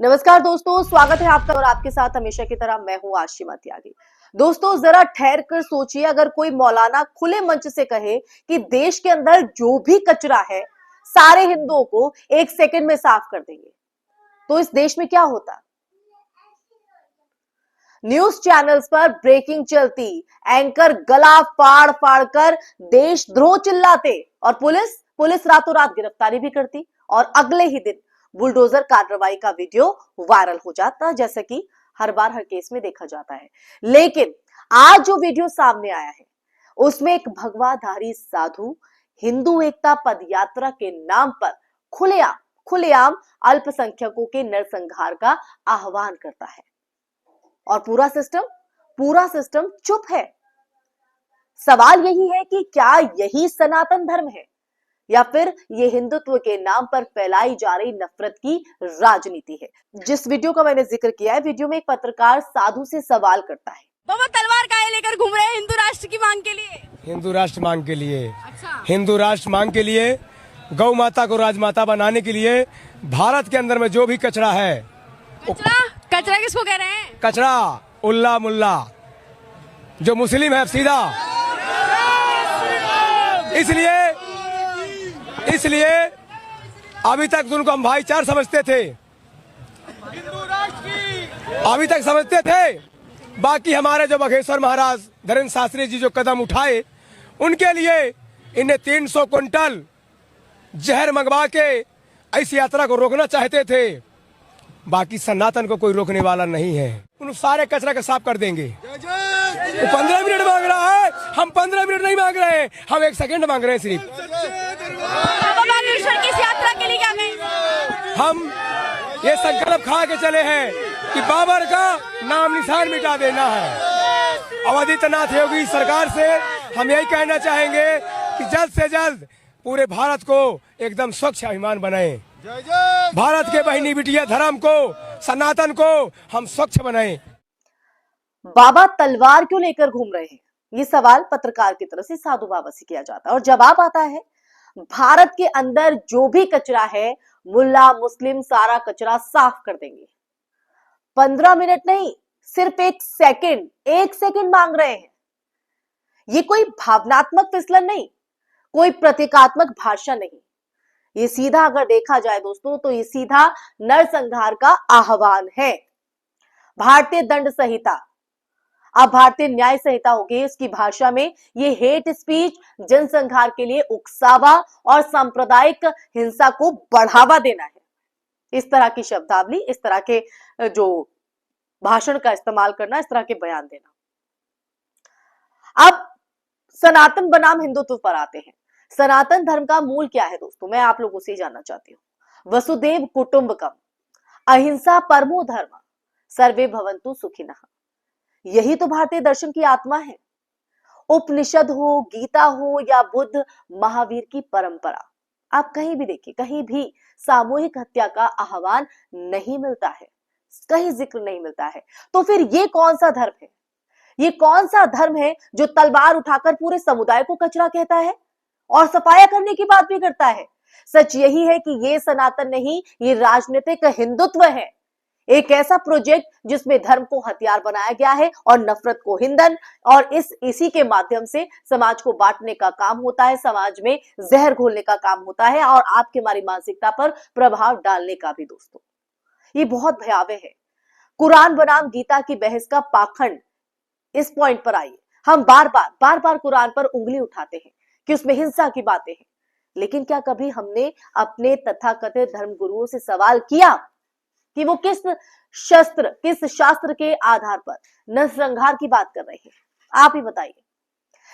नमस्कार दोस्तों, स्वागत है आपका और आपके साथ हमेशा की तरह मैं हूं आशिमा त्यागी। दोस्तों, जरा ठहर कर सोचिए, अगर कोई मौलाना खुले मंच से कहे कि देश के अंदर जो भी कचरा है सारे हिंदुओं को 1 सेकंड में साफ कर देंगे, तो इस देश में क्या होता। न्यूज चैनल्स पर ब्रेकिंग चलती, एंकर गला फाड़ फाड़ कर देशद्रोह चिल्लाते और पुलिस रातों रात गिरफ्तारी भी करती और अगले ही दिन बुलडोजर कार्रवाई का वीडियो वायरल हो जाता, जैसा कि हर बार हर केस में देखा जाता है। लेकिन आज जो वीडियो सामने आया है उसमें एक भगवाधारी साधु हिंदू एकता पदयात्रा के नाम पर खुलेआम अल्पसंख्यकों के नरसंहार का आह्वान करता है और पूरा सिस्टम चुप है। सवाल यही है कि क्या यही सनातन धर्म है या फिर ये हिंदुत्व के नाम पर फैलाई जा रही नफरत की राजनीति है। जिस वीडियो का मैंने जिक्र किया है, वीडियो में एक पत्रकार साधु से सवाल करता है, बाबा तलवार काहे लेकर घूम रहे हैं हिंदू राष्ट्र की मांग के लिए? हिंदू राष्ट्र मांग के लिए। अच्छा। हिंदू राष्ट्र मांग के लिए, गौ माता को राजमाता बनाने के लिए, भारत के अंदर में जो भी कचरा है। कचरा किसको कह रहे हैं? कचरा उल्ला मुल्ला जो मुस्लिम है सीधा। इसलिए अभी तक उनको हम भाईचार समझते थे, अभी तक समझते थे। बाकी हमारे जो बागेश्वर महाराज धीरेन्द्र शास्त्री जी जो कदम उठाए, उनके लिए इन्हें 300 क्विंटल जहर मंगवा के ऐसी यात्रा को रोकना चाहते थे। बाकी सनातन को कोई रोकने वाला नहीं है। उन सारे कचरा को साफ कर देंगे। वो 15 मिनट मांग रहा है, हम 15 मिनट नहीं मांग रहे हैं, हम 1 सेकंड मांग रहे हैं सिर्फ। किस यात्रा के लिए क्या गए? हम ये संकल्प खा के चले हैं कि बाबर का नाम निशान मिटा देना है। आदित्यनाथ योगी सरकार से हम यही कहना चाहेंगे कि जल्द से जल्द पूरे भारत को एकदम स्वच्छ अभिमान बनाएं। भारत के बहनी बिटिया धर्म को, सनातन को हम स्वच्छ बनाएं। बाबा तलवार क्यों लेकर घूम रहे हैं, ये सवाल पत्रकार की तरफ से साधु बाबा से किया जाता है और जवाब आता है, भारत के अंदर जो भी कचरा है मुल्ला मुस्लिम सारा कचरा साफ कर देंगे। 15 मिनट नहीं, सिर्फ 1 सेकंड मांग रहे हैं। ये कोई भावनात्मक फिसलन नहीं, कोई प्रतीकात्मक भाषा नहीं, ये सीधा अगर देखा जाए दोस्तों तो ये सीधा नरसंहार का आह्वान है। भारतीय दंड संहिता, अब भारतीय न्याय संहिता होगी, इसकी भाषा में ये हेट स्पीच, जनसंहार के लिए उकसावा और सांप्रदायिक हिंसा को बढ़ावा देना है। इस तरह की शब्दावली, इस तरह के जो भाषण का इस्तेमाल करना, इस तरह के बयान देना। अब सनातन बनाम हिंदुत्व पर आते हैं। सनातन धर्म का मूल क्या है दोस्तों, मैं आप लोगों से जानना चाहती हूं। वसुदेव कुटुंबकम, अहिंसा परमो धर्म, सर्वे भवन्तु सुखिनः, यही तो भारतीय दर्शन की आत्मा है। उपनिषद हो, गीता हो या बुद्ध महावीर की परंपरा, आप कहीं भी देखिए, कहीं भी सामूहिक हत्या का आह्वान नहीं मिलता है, कहीं जिक्र नहीं मिलता है। तो फिर ये कौन सा धर्म है, ये कौन सा धर्म है जो तलवार उठाकर पूरे समुदाय को कचरा कहता है और सफाया करने की बात भी करता है? सच यही है कि ये सनातन नहीं, ये राजनीतिक हिंदुत्व है। एक ऐसा प्रोजेक्ट जिसमें धर्म को हथियार बनाया गया है और नफरत को ईंधन, और इसी के माध्यम से समाज को बांटने का काम होता है, समाज में जहर घोलने का काम होता है और आपकी हमारी मानसिकता पर प्रभाव डालने का भी। दोस्तों, ये बहुत भयावह है। कुरान बनाम गीता की बहस का पाखंड, इस पॉइंट पर आइए। हम बार बार कुरान पर उंगली उठाते हैं कि उसमें हिंसा की बातें हैं, लेकिन क्या कभी हमने अपने तथाकथित धर्म गुरुओं से सवाल किया कि वो किस शास्त्र के आधार पर नरसंहार की बात कर रहे हैं? आप ही बताइए।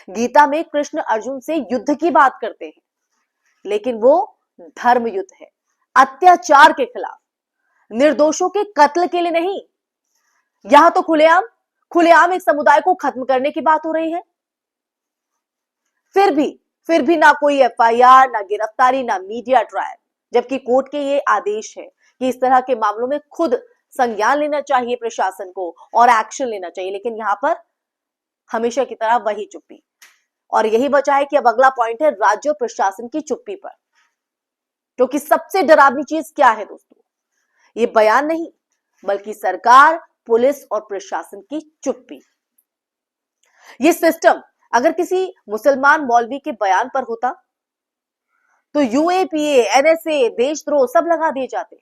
गीता में कृष्ण अर्जुन से युद्ध की बात करते हैं, लेकिन वो धर्म युद्ध है, अत्याचार के खिलाफ, निर्दोषों के कत्ल के लिए नहीं। यहां तो खुलेआम एक समुदाय को खत्म करने की बात हो रही है। फिर भी ना कोई एफआईआर, ना गिरफ्तारी, ना मीडिया ट्रायल, जबकि कोर्ट के ये आदेश है कि इस तरह के मामलों में खुद संज्ञान लेना चाहिए प्रशासन को और एक्शन लेना चाहिए। लेकिन यहां पर हमेशा की तरह वही चुप्पी, और यही वजह है कि अब अगला पॉइंट है राज्य प्रशासन की चुप्पी पर। क्योंकि सबसे डरावनी चीज क्या है दोस्तों, ये बयान नहीं, बल्कि सरकार, पुलिस और प्रशासन की चुप्पी। ये सिस्टम अगर किसी मुसलमान मौलवी के बयान पर होता तो यूएपीए, एनएसए, देशद्रोह सब लगा दिए जाते,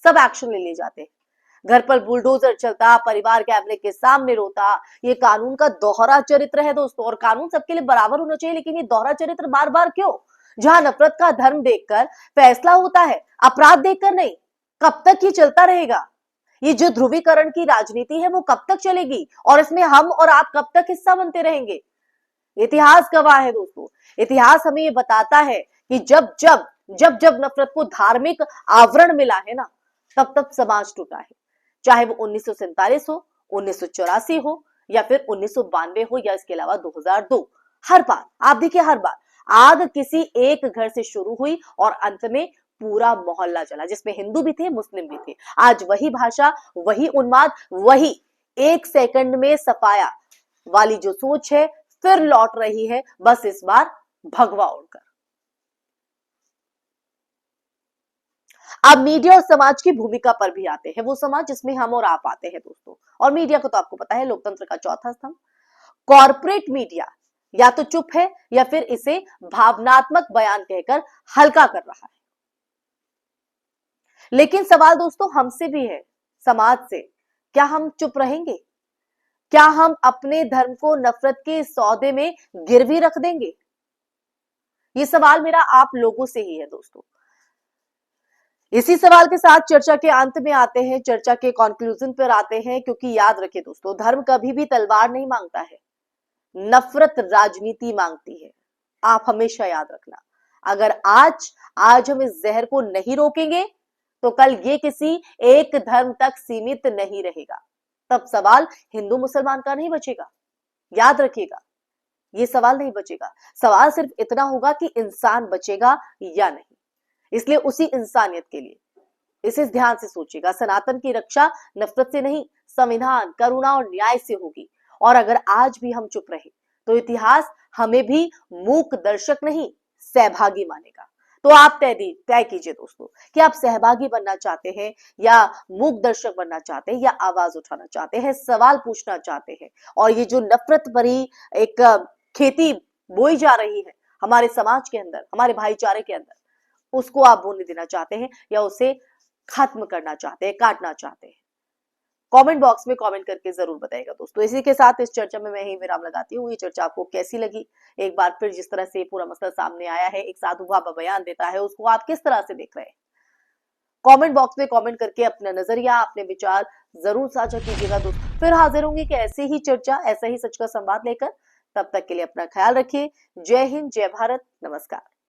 सब एक्शन ले लिए जाते। घर पर बुलडोजर चलता, परिवार कैमरे के सामने रोता। ये कानून का दोहरा चरित्र है दोस्तों, और कानून सबके लिए बराबर होना चाहिए, लेकिन ये दोहरा चरित्र बार बार क्यों? जहां नफरत का धर्म देखकर फैसला होता है, अपराध देखकर नहीं। कब तक ये चलता रहेगा? ये जो ध्रुवीकरण की राजनीति है वो कब तक चलेगी, और इसमें हम और आप कब तक हिस्सा बनते रहेंगे? इतिहास गवाह है दोस्तों। इतिहास हमें ये बताता है कि जब जब जब जब नफरत को धार्मिक आवरण मिला है ना, तब तब समाज टूटा है। चाहे वो 1947 हो, 1984 हो, या फिर 1992 हो, या इसके अलावा 2002। हर बार आप देखिए, हर बार आग किसी एक घर से शुरू हुई और अंत में पूरा मोहल्ला जला, जिसमें हिंदू भी थे, मुस्लिम भी थे। आज वही भाषा, वही उन्माद, वही एक सेकंड में सफाया वाली जो सोच है फिर लौट रही है, बस इस बार भगवा उड़कर। अब मीडिया और समाज की भूमिका पर भी आते हैं, वो समाज जिसमें हम और आप आते हैं दोस्तों। और मीडिया को तो आपको पता है, लोकतंत्र का चौथा स्तंभ। कॉर्पोरेट मीडिया या तो चुप है या फिर इसे भावनात्मक बयान कहकर हल्का कर रहा है। लेकिन सवाल दोस्तों हमसे भी है, समाज से। क्या हम चुप रहेंगे? क्या हम अपने धर्म को नफरत के सौदे में गिरवी रख देंगे? ये सवाल मेरा आप लोगों से ही है दोस्तों। इसी सवाल के साथ चर्चा के अंत में आते हैं, चर्चा के कंक्लूजन पर आते हैं, क्योंकि याद रखिए दोस्तों, धर्म कभी भी तलवार नहीं मांगता है, नफरत राजनीति मांगती है। आप हमेशा याद रखना, अगर आज हम इस जहर को नहीं रोकेंगे तो कल ये किसी एक धर्म तक सीमित नहीं रहेगा। तब सवाल हिंदू मुसलमान का नहीं बचेगा, याद रखिएगा, ये सवाल नहीं बचेगा। सवाल सिर्फ इतना होगा कि इंसान बचेगा या नहीं। इसलिए उसी इंसानियत के लिए इसे ध्यान से सोचिएगा, सनातन की रक्षा नफरत से नहीं, संविधान, करुणा और न्याय से होगी। और अगर आज भी हम चुप रहे तो इतिहास हमें भी मूक दर्शक नहीं, सहभागी मानेगा। तो आप तय कीजिए दोस्तों कि आप सहभागी बनना चाहते हैं या मूक दर्शक बनना चाहते हैं, या आवाज उठाना चाहते हैं, सवाल पूछना चाहते हैं, और ये जो नफरत भरी एक खेती बोई जा रही है हमारे समाज के अंदर, हमारे भाईचारे के अंदर, उसको आप बोलने देना चाहते हैं या उसे खत्म करना चाहते हैं, काटना चाहते हैं? कमेंट बॉक्स में कमेंट करके जरूर बताइएगा दोस्तों। इसी के साथ इस चर्चा में मैं ही विराम लगाती हूँ। ये चर्चा आपको कैसी लगी? एक बार फिर जिस तरह से पूरा मसला सामने आया है, एक साधु बाबा बयान देता है, उसको आप किस तरह से देख रहे हैं? कमेंट बॉक्स में कमेंट करके अपना नजरिया, अपने विचार जरूर साझा कीजिएगा दोस्तों। फिर हाजिर होंगे कि ऐसे ही चर्चा, ऐसा ही सच का संवाद लेकर। तब तक के लिए अपना ख्याल रखिए। जय हिंद, जय भारत, नमस्कार।